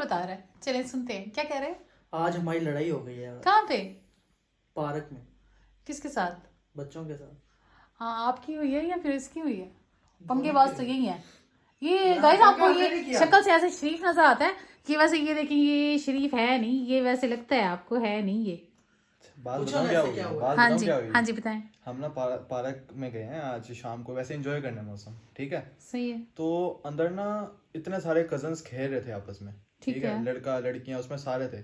बता रहा है, चलें सुनते हैं क्या कह रहे हैं। आज हमारी लड़ाई हो गई है कहाँ पे? पार्क में, किसके साथ? बच्चों के साथ। हाँ, आपकी हुई है या फिर इसकी हुई है? पंगे दोनों बाज की तो हुई। यही है ये यहाँ गाइस। पर आपको क्या नहीं ये किया? शक्ल से ऐसे शरीफ नजर आता है कि वैसे ये देखिए ये शरीफ है नहीं, ये वैसे लगता है आपको है नहीं ये। बात पूछो बताऊं ना क्या ऐसे हुई क्या है? हुआ? बात हाँ बताऊं जी, क्या हुई है? हाँ जी बताएं। हम ना पार्क में गए हैं आज शाम को, वैसे एंजॉय करने मौसम, ठीक है। सही है। तो अंदर ना इतने सारे कजन्स खेल रहे थे आपस में, ठीक ठीक है, है। लड़का लड़कियां उसमें सारे थे।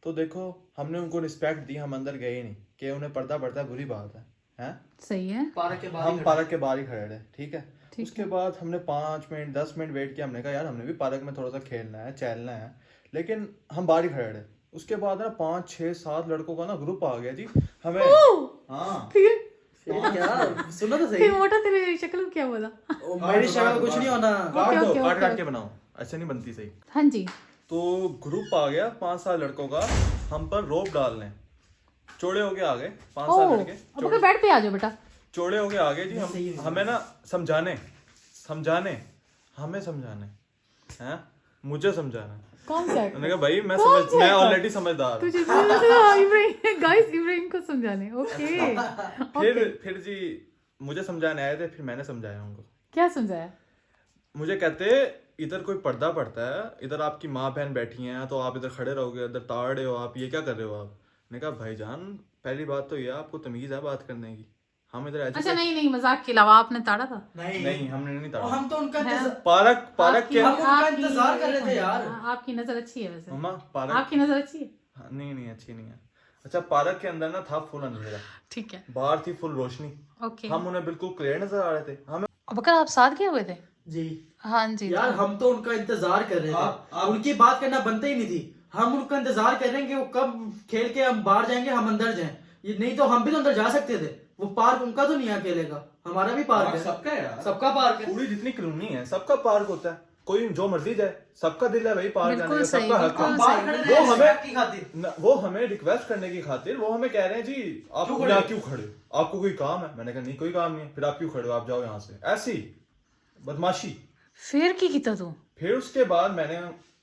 तो देखो हमने उनको रिस्पेक्ट दी, हम अंदर गए ही नहीं कि उन्हें पर्दा पड़ता है, बुरी बात है, हैं? सही है। पार्क के बाहर हम पार्क के बाहर ही खड़े रहे, ठीक है। ठीक उसके है। बाद हमने 5 मिनट 10 मिनट वेट किया, हमने कहा यार हमने भी पार्क में थोड़ा सा खेलना है, चलना है, लेकिन हम बाहर ही खड़े रहे। उसके बाद ना 5 6 7 लड़कों का ना ग्रुप आ गया जी हमें। हाँ फिर क्या सुनो तो सही। फिर मोटा तेरी शक्ल में क्या बोला? ओ, मेरी शक्ल कुछ नहीं होना। काट दो, ओके, काट ओके। काट के बनाओ, ऐसे नहीं बनती सही। हाँ जी। तो ग्रुप आ गया 5 7 लड़कों का, हम पर रोप डालने। चौड़े होके आ गए 5 7 ओ, लड़के, अब अगर बेड पे आ जाओ बेटा। चौड़े होके आ गए जी। सही है। हमें ना समझाने समझाने हमें समझाने हैं, मुझे समझाना। कौन सा मैंने कहा भाई मैं कौन सा मैं actor? ऑलरेडी समझदार हूँ। तुझे इब्राहिम गाइस, इब्राहिम को समझाने। ओके फिर जी मुझे समझाने आए थे, फिर मैंने समझाया उनको। क्या समझाया? मुझे कहते इधर कोई पर्दा पड़ता है, इधर आपकी माँ बहन बैठी हैं, तो आप इधर खड़े रहोगे, इधर ताड़ रहे हो, आप ये क्या कर रहे हो आप? मैंने कहा भाईजान पहली बात तो ये आपको तमीज है बात करने की, हम इधर अच्छा नहीं, मजाक के अलावा आपने ताड़ा था? नहीं हमने नहीं ओ, ताड़ा। हम तो उनका इंतजार पार्क के हम उनका इंतजार कर रहे थे यार। आपकी नजर अच्छी है वैसे। मम्मा पार्क आपकी नजर अच्छी है। हाँ, नहीं अच्छी नहीं है। अच्छा पार्क के अंदर ना था फुल अंधेरा, ठीक है। बाहर थी फुल रोशनी, ओके। हम उन्हें बिल्कुल क्लियर नजर आ रहे थे हमें। अब अगर आप साथ गए हुए थे? जी हाँ जी। यार, हम तो उनका इंतजार कर रहे थे। उनकी बात करना बनता ही नहीं थी। हम उनका इंतजार कर रहे हैं कि वो कब खेल के हम बाहर जाएंगे, हम अंदर जाएं। ये नहीं तो हम भी तो अंदर जा सकते थे। वो पार्क उनका तो नहीं अकेले का, हमारा भी पार्क है। सबका है यार, सबका पार्क है। पूरी जितनी कॉलोनी है सबका पार्क होता है, कोई जो मर्जी जाए, सबका दिल है भाई पार्क जाने बिल्कुल का, सही, सबका हक बिल्कुल है। बाहर खड़े वो थे हमें respect की खातिर। वो हमें रिक्वेस्ट करने की खातिर वो हमें कह रहे हैं जी आप क्यों खड़े यहाँ हो? क्यों खड़े हो, आपको कोई काम है? मैंने कहा नहीं कोई काम नहीं है। फिर आप क्यों खड़े हो, आप जाओ यहाँ से, ऐसी बदमाशी। फिर की किता तू? फिर उसके बाद मैंने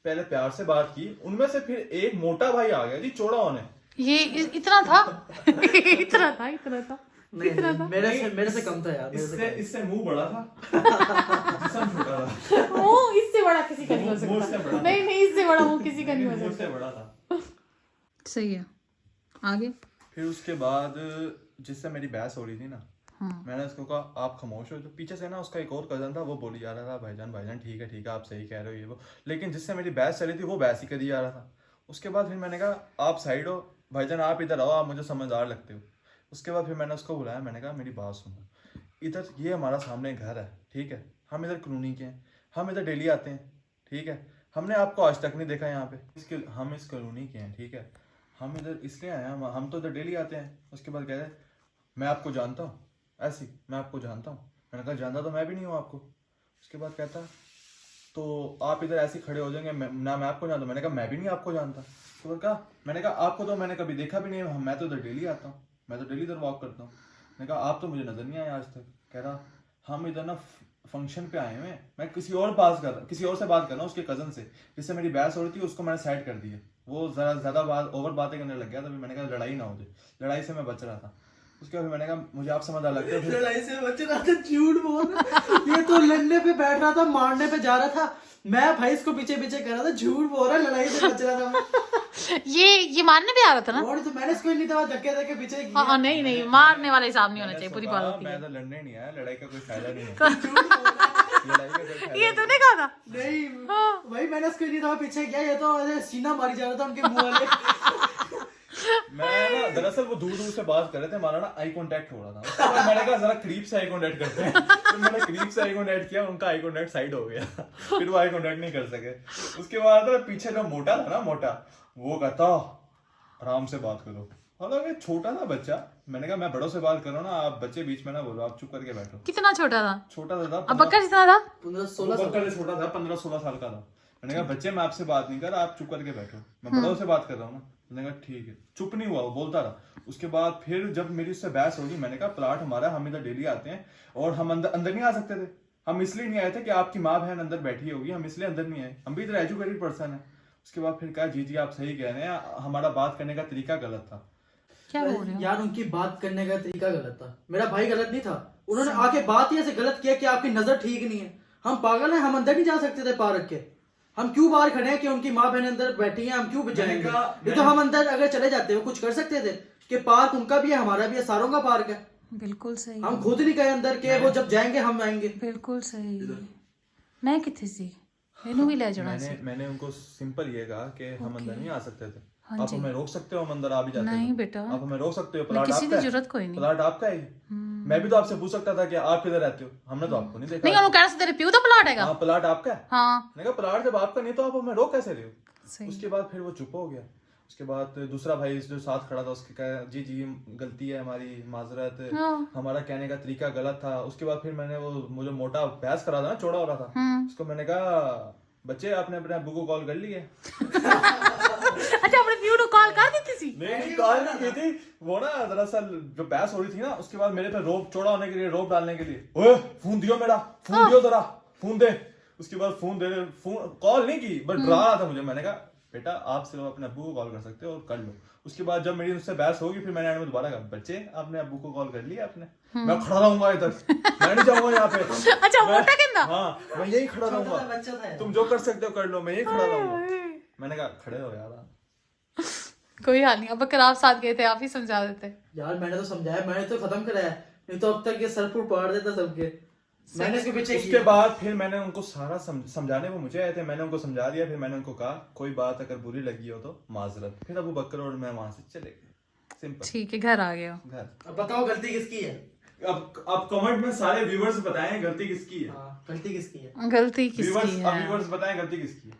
पहले प्यार से बात की, उनमें से फिर एक मोटा भाई आ गया जी, चौड़ा होने। ये इतना था? इतना था? नहीं, मेरे से कम था यार। मेरे से कम। इससे मुंह बड़ा था, जिस्म छोटा था। मुंह इससे बड़ा किसी का नहीं हो मुंह से सकता। बड़ा। नहीं इससे बड़ा मुंह किसी का नहीं हो मुझसे सकता। बड़ा था। सही है, आगे। फिर उसके बाद जिससे मेरी बहस हो रही थी ना, हाँ। मैंने उसको कहा आप खामोश हो। तो पीछे से ना उसका एक और कजन था, वो बोली जा रहा था भाईजान ठीक है आप सही कह रहे हो ये वो, लेकिन जिससे मेरी बहस चली थी वो बहस ही करी जा रहा था। उसके बाद फिर मैंने कहा आप साइड हो भाईजान, आप इधर आओ, आप मुझे समझदार लगते हो। उसके बाद फिर मैंने उसको बुलाया, मैंने कहा मेरी बात सुनो, इधर ये हमारा सामने घर है, ठीक है, हम इधर कॉलोनी के हैं, हम इधर डेली आते हैं, ठीक है, हमने आपको आज तक नहीं देखा यहाँ पे, हम इस कॉलोनी के हैं, ठीक है, हम इधर इसलिए आए हैं, हम तो इधर डेली आते हैं। उसके बाद कह रहे मैं आपको जानता हूँ, ऐसी मैं आपको जानता हूँ। मैंने कहा जानता तो मैं भी नहीं हूँ आपको। उसके बाद कहता तो आप इधर ऐसे खड़े हो जाएंगे ना, मैं आपको जानता हूँ। मैंने कहा मैं भी नहीं आपको जानता। तो कहा मैंने कहा आपको तो मैंने कभी देखा भी नहीं है, मैं तो इधर डेली आता हूँ, मैं तो डेली इधर वॉक करता हूँ। मैंने कहा आप तो मुझे नजर नहीं आए आज तक। कह रहा हम इधर ना फंक्शन पे आए हुए हैं, मैं किसी और से बात कर रहा हूँ, उसके कजन से जिससे मेरी बहस हो रही थी, उसको मैंने साइड कर दिया। वो जरा ज्यादा ओवर बातें करने लग गया, तभी मैंने कहा लड़ाई ना हो जाए, लड़ाई से मैं बच रहा था। उसके बाद मैंने कहा मुझे आप समझदार लगते हो। लड़ाई से बच रहा था, झूठ बोल रहा। ये तो लड़ने पे बैठ रहा था, मारने पे जा रहा था। मैं भाई इसको पीछे कर रहा था, झूठ बोल रहा, लड़ाई से बच रहा था। ये मारने पे आ रहा था ना? और तो मैंने इसको नहीं था, धक्के पीछे किया। हाँ नहीं, मारने वाला हिसाब नहीं होना चाहिए, बुरी बात होती मैं है। तो लड़ने नहीं आया, लड़ाई का कोई फायदा नहीं है। झूठ बोल रहा। लड़ाई का कोई फायदा ये तूने कहा था? नहीं हाँ। भाई, मैंने इसको नहीं था पीछे किया, ये तो ऐसे सीना मारी जा रहा था उनके मुंह वाले। मैं ना दरअसल वो दूर से बात कर रहे थे, हमारा ना आई कांटेक्ट हो रहा था। उसके बाद मैंने कहा जरा करीब से आई कांटेक्ट करते हैं, तो मैंने करीब से आई कांटेक्ट किया, उनका आई कांटेक्ट साइड हो गया, फिर वो आई कांटेक्ट नहीं कर सके। उसके बाद ना पीछे जो मोटा था ना, वो कहता आराम से बात करो, हालांकि छोटा था बच्चा। मैंने कहा मैं बड़ों से बात कर रहा हूँ ना, आप बच्चे बीच में ना बोलो, आप चुप करके बैठो। कितना छोटा था? छोटा था, अब बक्का जितना था? 15-16 बक्का से छोटा था, 15-16 साल का था। मैंने कहा बच्चे मैं आपसे बात नहीं कर रहा, आप चुप करके बैठो, मैं बड़ों से बात कर रहा हूँ ना। मैंने कहा ठीक है, चुप नहीं हुआ, वो बोलता रहा। उसके बाद फिर जब मेरी उससे बहस होगी, मैंने कहा प्लाट हमारा, हम इधर डेली आते हैं और हम अंदर नहीं आ सकते थे। हम इसलिए नहीं आए थे कि आपकी माँ बहन अंदर बैठी होगी, हम इसलिए अंदर नहीं आए, हम भी इधर एजुकेटेड पर्सन है। उसके बाद फिर कहा जी जी आप सही कह रहे हैं, हमारा बात करने का तरीका गलत था। क्या बोल रहे हो? यार उनकी बात करने का तरीका गलत था, मेरा भाई गलत नहीं था। उन्होंने आके बात ही ऐसे गलत किया कि आपकी नजर ठीक नहीं है। हम पागल हैं, हम अंदर नहीं जा सकते थे पार्क के। हम क्यों बाहर खड़े हैं कि उनकी माँ बहन अंदर बैठी है, हम क्यों जाएंगे? ये तो हम अंदर अगर चले जाते हो कुछ कर सकते थे कि पार्क उनका भी है हमारा भी है, सारों का पार्क है। बिल्कुल सही, हम खुद नहीं गए अंदर के वो जब जाएंगे हम आएंगे। बिल्कुल सही। मैं कितने सी मैनू भी ले जाना सी। मैंने उनको सिंपल ये कहा कि हम अंदर नहीं आ सकते थे, हाँ आप जी। हमें रोक सकते हो, हम अंदर आ भी जाते नहीं थे। बेटा, आप हमें रोक सकते हो, मैं प्लाट किसी आपका की है, जरूरत कोई नहीं। प्लाट आपका है। मैं भी तो आपसे पूछ सकता था कि आप किधर रहते हो, हमने तो आपको नहीं देखा। नहीं, उन्होंने कहा से तेरे प्यू का प्लॉट हैगा। हाँ प्लाट आपका है। हाँ मैंने कहा प्लाट जब आपका नहीं तो आप हमें रोक कैसे रहे हो? सही। उसके बाद फिर वो चुप हो गया। उसके बाद दूसरा भाई जो साथ खड़ा था उसके कहा जी जी गलती है हमारी, माजरत, हाँ। हमारा कहने का तरीका गलत था। उसके बाद फिर मैंने वो मुझे मोटा बहस करा था ना, चौड़ा हो रहा था, उसको मैंने कहा बच्चे आपने अपने अब्बू को कॉल कर ली है? अच्छा, अपने प्यू को कॉल कर दी थी? नहीं कॉल नहीं की थी। वो ना दरअसल जो बहस हो रही थी ना उसके बाद मेरे पे रोप चौड़ा होने के लिए, रोप डालने के लिए, ओए फोन दियो मेरा, फोन दियो जरा, फोन दे। उसके बाद फोन कॉल नहीं की, बस डरा रहा था मुझे। मैंने कहा बेटा आप सिर्फ अपने अब्बू को कॉल कर सकते हो और कर लो। उसके बाद जब मेरी उससे बहस होगी फिर मैंने एंड में दोबारा कहा बच्चे आपने अब्बू को कॉल कर लिया आपने? मैं खड़ा रहूंगा इधर, मैं नहीं जाऊंगा यहाँ पे। अच्छा, मोटा कहना? हाँ मैं यही खड़ा बच्चा रहूंगा, था। तुम जो कर सकते हो कर लो, मैं यही खड़ा रहूंगा। मैंने कहा खड़े हो यार। कोई हाल नहीं, अब अगर आप साथ गए थे आप ही समझा देते। यार मैंने तो समझाया, मैंने तो खत्म कराया, नहीं तो अब तक ये सर फूट पाड़ देता सबके। मैंने इसके पीछे उसके बाद फिर मैंने उनको सारा समझाने वो मुझे आए थे, मैंने उनको समझा दिया। फिर मैंने उनको कहा कोई बात अगर बुरी लगी हो तो माजरत। फिर अबू बकर और मैं वहां से चले गए। सिंपल। ठीक है, घर आ गए हो। घर। अब बताओ गलती किसकी है? अब कमेंट में सारे व्यूअर्स बताएं गलती किसकी है। हाँ, गलती किसकी है? गलती किसकी व्यूअर्स है? अब व्यूअर्स बताएं गलती किसकी है।